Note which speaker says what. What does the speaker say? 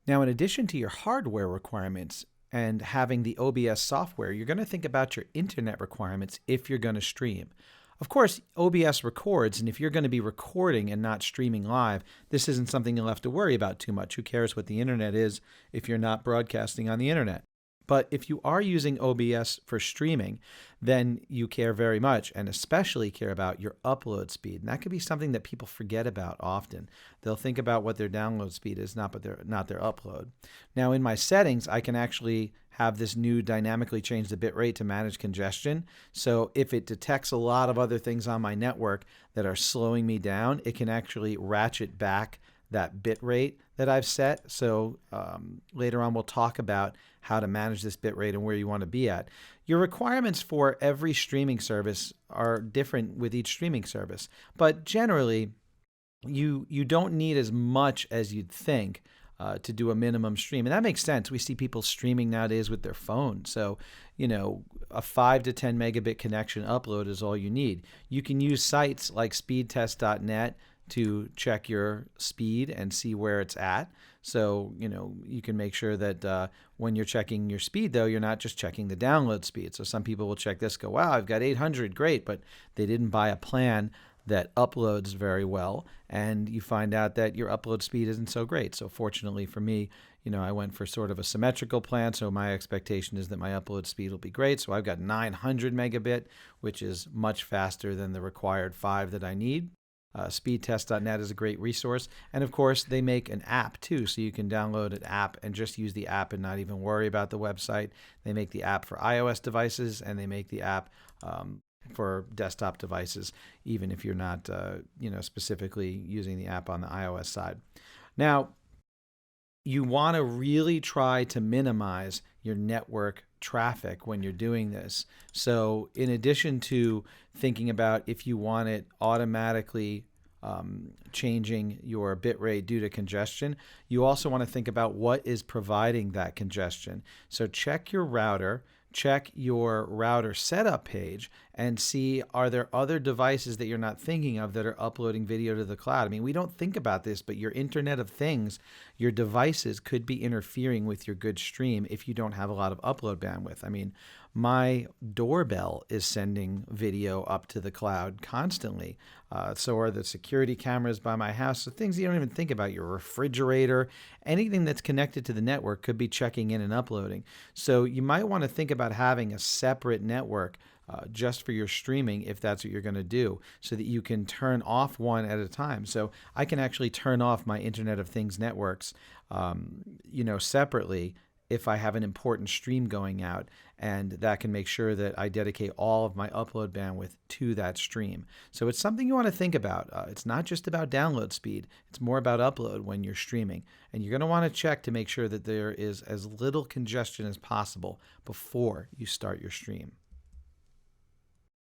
Speaker 1: Now, in addition to your hardware requirements and having the OBS software, you're going to think about your internet requirements if you're going to stream. Of course, OBS records, and if you're going to be recording and not streaming live, this isn't something you'll have to worry about too much. Who cares what the internet is if you're not broadcasting on the internet? But if you are using OBS for streaming, then you care very much and especially care about your upload speed. And that could be something that people forget about often. They'll think about what their download speed is, not their upload. Now, in my settings, I can actually have this new dynamically change the bit rate to manage congestion. So if it detects a lot of other things on my network that are slowing me down, it can actually ratchet back that bit rate that I've set. So later on, we'll talk about how to manage this bit rate and where you want to be at. Your requirements for every streaming service are different with each streaming service, but generally, you don't need as much as you'd think to do a minimum stream. And that makes sense. We see people streaming nowadays with their phone. So, a 5 to 10 megabit connection upload is all you need. You can use sites like speedtest.net to check your speed and see where it's at. So, you can make sure that when you're checking your speed, though, you're not just checking the download speed. So some people will check this, go, wow, I've got 800, great, but they didn't buy a plan that uploads very well, and you find out that your upload speed isn't so great. So fortunately for me, I went for sort of a symmetrical plan, so my expectation is that my upload speed will be great. So I've got 900 megabit, which is much faster than the required 5 that I need. Speedtest.net is a great resource. And of course, they make an app too, so you can download an app and just use the app and not even worry about the website. They make the app for iOS devices, and they make the app for desktop devices, even if you're not specifically using the app on the iOS side. Now, you want to really try to minimize your network traffic when you're doing this. So in addition to thinking about if you want it automatically changing your bit rate due to congestion, you also want to think about what is providing that congestion. So check your router setup page and see, are there other devices that you're not thinking of that are uploading video to the cloud? I mean, we don't think about this, but your Internet of Things, your devices could be interfering with your good stream if you don't have a lot of upload bandwidth. I mean, my doorbell is sending video up to the cloud constantly. So are the security cameras by my house. So things you don't even think about. Your refrigerator, anything that's connected to the network could be checking in and uploading. So you might want to think about having a separate network just for your streaming if that's what you're going to do, so that you can turn off one at a time. So I can actually turn off my Internet of Things networks, separately if I have an important stream going out, and that can make sure that I dedicate all of my upload bandwidth to that stream. So it's something you want to think about. It's not just about download speed. It's more about upload when you're streaming. And you're going to want to check to make sure that there is as little congestion as possible before you start your stream.